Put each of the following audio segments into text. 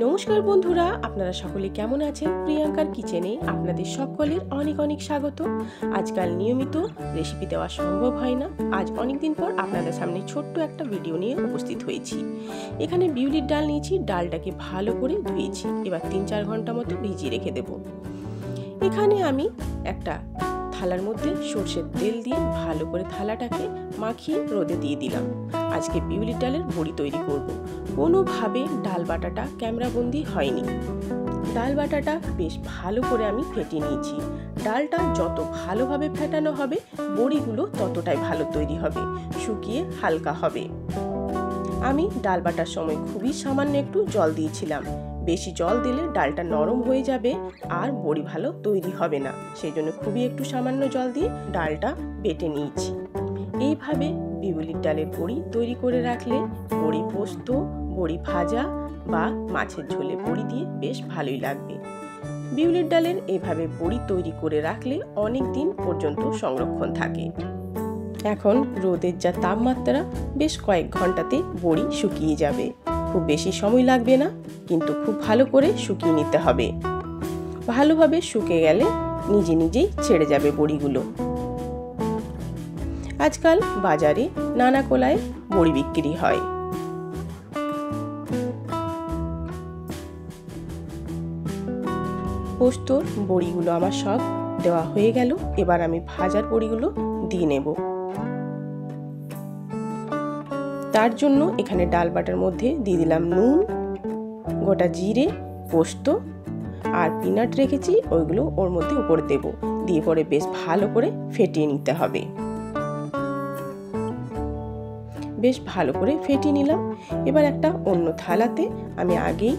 নমস্কার বন্ধুরা, আপনারা সকলে কেমন আছেন? প্রিয়াঙ্কার কিচেনে আপনাদের সকলের অনেক অনেক স্বাগত। আজকাল নিয়মিত রেসিপি দেওয়া সম্ভব হয় না। আজ অনেক দিন পর আপনাদের সামনে ছোট্ট একটা ভিডিও নিয়ে উপস্থিত হয়েছি। এখানে বিউলির ডাল নিয়েছি, ডালটাকে ভালো করে ধুয়েছি। এবার 3-4 ঘন্টা মতো ভিজিয়ে রেখে দেব। এখানে আমি একটা থালার মধ্যে সর্ষের তেল দিয়ে ভালো করে থালাটাকে মাখিয়ে রোদে দিয়ে দিলাম। আজকে বিউলির ডালের বড়ি তৈরি করব। কোনোভাবে ডাল বাটাটা ক্যামেরাবন্দি হয়নি। ডাল বাটাটা বেশ ভালো করে আমি ফেটিয়ে নিয়েছি। ডালটা যত ভালোভাবে ফেটানো হবে বড়িগুলো ততটাই ভালো তৈরি হবে, শুকিয়ে হালকা হবে। আমি ডাল বাটার সময় খুবই সামান্য একটু জল দিয়েছিলাম। বেশি জল দিলে ডালটা নরম হয়ে যাবে আর বড়ি ভালো তৈরি হবে না, সেই জন্য খুবই একটু সামান্য জল দিয়ে ডালটা বেটে নিয়েছি। এইভাবে বিউলির ডালের বড়ি তৈরি করে রাখলে বড়ি পোস্ত, বড়ি ভাজা বা মাছের ঝোলে বড়ি দিয়ে বেশ ভালোই লাগবে। বিউলির ডালের এভাবে বড়ি তৈরি করে রাখলে অনেক দিন পর্যন্ত সংরক্ষণ থাকে। এখন রোদের যা তাপমাত্রা, বেশ কয়েক ঘন্টাতে বড়ি শুকিয়ে যাবে। খুব বেশি সময় লাগবে না, কিন্তু খুব ভালো করে শুকিয়ে নিতে হবে। ভালোভাবে শুকিয়ে গেলে নিজে নিজেই ছেড়ে যাবে বড়িগুলো। আজকাল বাজারে নানা কোলায় বড়ি বিক্রি হয়। পোস্তর বড়িগুলো আমার সব দেওয়া হয়ে গেল। এবার আমি ভাজার বড়িগুলো দিয়ে নেব। তার জন্য এখানে ডাল বাটার মধ্যে দিয়ে দিলাম নুন, গোটা জিরে, পোস্ত আর পিনাট রেখেছি, ওইগুলো ওর মধ্যে উপরে দেব। দিয়ে পরে বেশ ভালো করে ফেটিয়ে নিতে হবে। বেশ ভালো করে ফেটিয়ে নিলাম। এবার একটা অন্য থালাতে আমি আগেই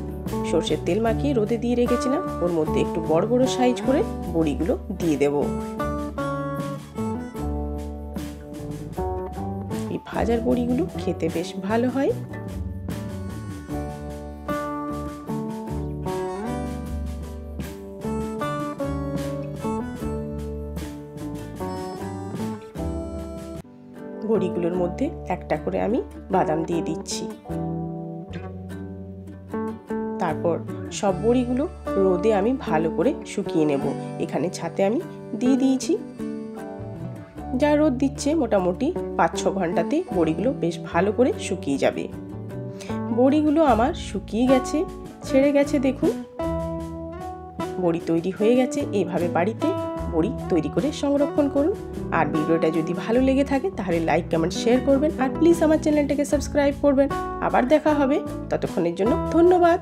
সর্ষের তেল মাখিয়ে রোদে দিয়ে রেখেছিলাম, ওর মধ্যে একটু বড় বড় সাইজ করে বড়িগুলো দিয়ে দেব। এই ভাজার বড়িগুলো খেতে বেশ ভালো হয়। বড়িগুলোর মধ্যে একটা করে আমি বাদাম দিয়ে দিচ্ছি। তারপর সব বড়িগুলো রোদে আমি ভালো করে শুকিয়ে নেব। এখানে ছাতে আমি দিয়ে দিয়েছি। যা রোদ দিচ্ছে মোটামুটি 5-6 ঘন্টাতে বড়িগুলো বেশ ভালো করে শুকিয়ে যাবে। বড়িগুলো আমার শুকিয়ে গেছে, ছেড়ে গেছে। দেখুন, বড়ি তৈরি হয়ে গেছে। এইভাবে বাড়িতে বড়ি তৈরি করে সংরক্ষণ করুন। আর ভিডিওটা যদি ভালো লেগে থাকে তাহলে লাইক, কমেন্ট, শেয়ার করবেন। আর প্লিজ আমার চ্যানেলটাকে সাবস্ক্রাইব করবেন। আবার দেখা হবে, ততক্ষণের জন্য ধন্যবাদ।